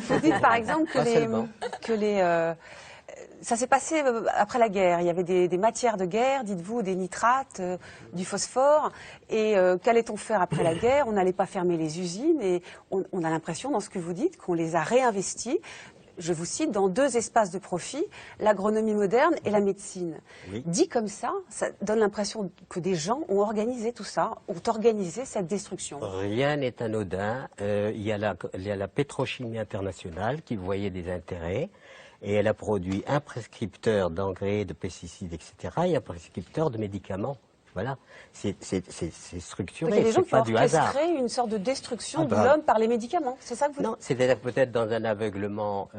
Vous dites par exemple que ça s'est passé après la guerre. Il y avait des matières de guerre, dites-vous, des nitrates, du phosphore. Et qu'allait-on faire après la guerre? On n'allait pas fermer les usines. Et on a l'impression, dans ce que vous dites, qu'on les a réinvestis. Je vous cite, dans deux espaces de profit, l'agronomie moderne et la médecine. Oui. Dit comme ça donne l'impression que des gens ont organisé tout ça, ont organisé cette destruction. Rien n'est anodin. Il y a la pétrochimie internationale qui voyait des intérêts et elle a produit un prescripteur d'engrais, de pesticides, etc. et un prescripteur de médicaments. Voilà, c'est structuré, c'est pas du hasard. Il y a des gens qui ont orchestré une sorte de destruction de l'homme par les médicaments, c'est ça que vous dites? Non, c'est-à-dire peut-être dans un aveuglement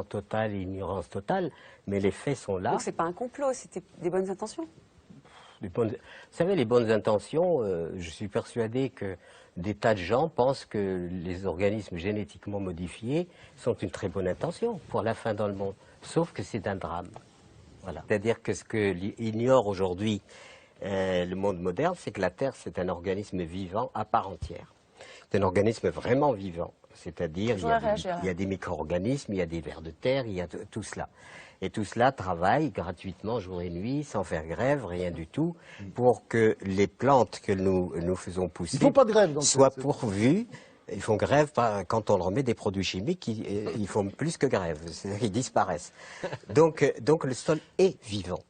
total et ignorance totale, mais les faits sont là. Donc c'est pas un complot, c'était des bonnes intentions? Vous savez, les bonnes intentions, je suis persuadé que des tas de gens pensent que les organismes génétiquement modifiés sont une très bonne intention pour la fin dans le monde, sauf que c'est un drame. Voilà. C'est-à-dire que ce que ignore aujourd'hui le monde moderne, c'est que la Terre, c'est un organisme vivant à part entière. C'est un organisme vraiment vivant. C'est-à-dire, il y a des micro-organismes, il y a des vers de terre, il y a tout cela. Et tout cela travaille gratuitement jour et nuit, sans faire grève, rien du tout, pour que les plantes que nous faisons pousser soient pourvues. Ils font grève quand on leur met des produits chimiques, ils font plus que grève, c'est-à-dire qu'ils disparaissent. Donc le sol est vivant.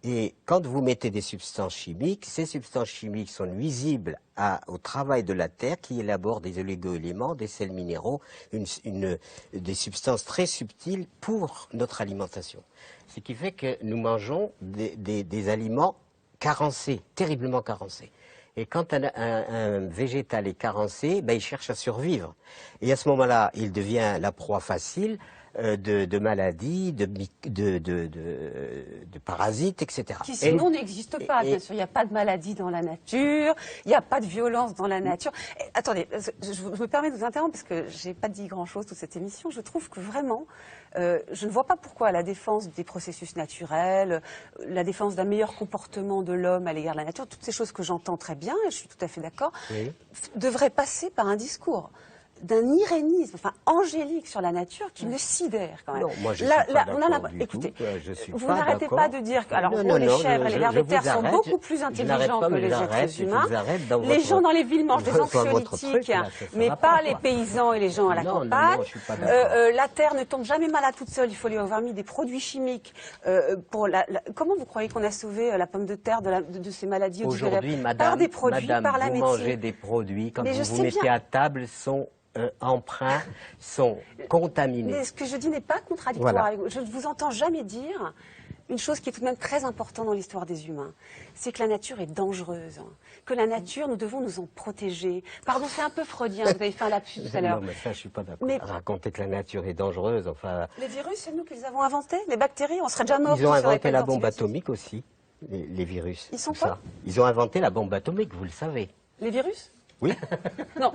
Et quand vous mettez des substances chimiques, ces substances chimiques sont nuisibles au travail de la terre qui élabore des oligo-éléments, des sels minéraux, des substances très subtiles pour notre alimentation. Ce qui fait que nous mangeons des aliments carencés, terriblement carencés. Et quand un végétal est carencé, il cherche à survivre. Et à ce moment-là, il devient la proie facile de maladies, de parasites, etc. Qui sinon n'existent pas, bien sûr. Il n'y a pas de maladie dans la nature, il n'y a pas de violence dans la nature. Et, attendez, je me permets de vous interrompre parce que je n'ai pas dit grand-chose toute cette émission. Je trouve que vraiment, je ne vois pas pourquoi la défense des processus naturels, la défense d'un meilleur comportement de l'homme à l'égard de la nature, toutes ces choses que j'entends très bien, et je suis tout à fait d'accord, devraient passer par un discours d'un irénisme, enfin angélique sur la nature qui me sidère quand même. Non, moi je suis pas d'accord du écoutez, tout. Je suis vous pas n'arrêtez pas de dire que les chèvres et les vers de terre sont beaucoup plus intelligents que les êtres humains. Les gens dans les villes mangent des anxiolytiques, mais pas les paysans et les gens à la campagne. La terre ne tombe jamais malade toute seule, il faut lui avoir mis des produits chimiques. Comment vous croyez qu'on a sauvé la pomme de terre de ces maladies? Aujourd'hui, par des produits, par la médecine. Vous mangez des produits, quand vous vous mettez à table, sont emprunts, sont contaminés. Mais ce que je dis n'est pas contradictoire avec vous. Je ne vous entends jamais dire une chose qui est tout de même très importante dans l'histoire des humains. C'est que la nature est dangereuse. Que la nature, nous devons nous en protéger. Pardon, c'est un peu freudien, vous avez fait un lapsus tout à l'heure. Non, mais ça, je suis pas d'accord. Raconter que la nature est dangereuse, enfin... Les virus, c'est nous qui les avons inventés. Les bactéries, on serait déjà morts. Ils ont inventé la bombe atomique aussi, les virus. Ils sont quoi? Ils ont inventé la bombe atomique, vous le savez. Les virus? Oui. Non.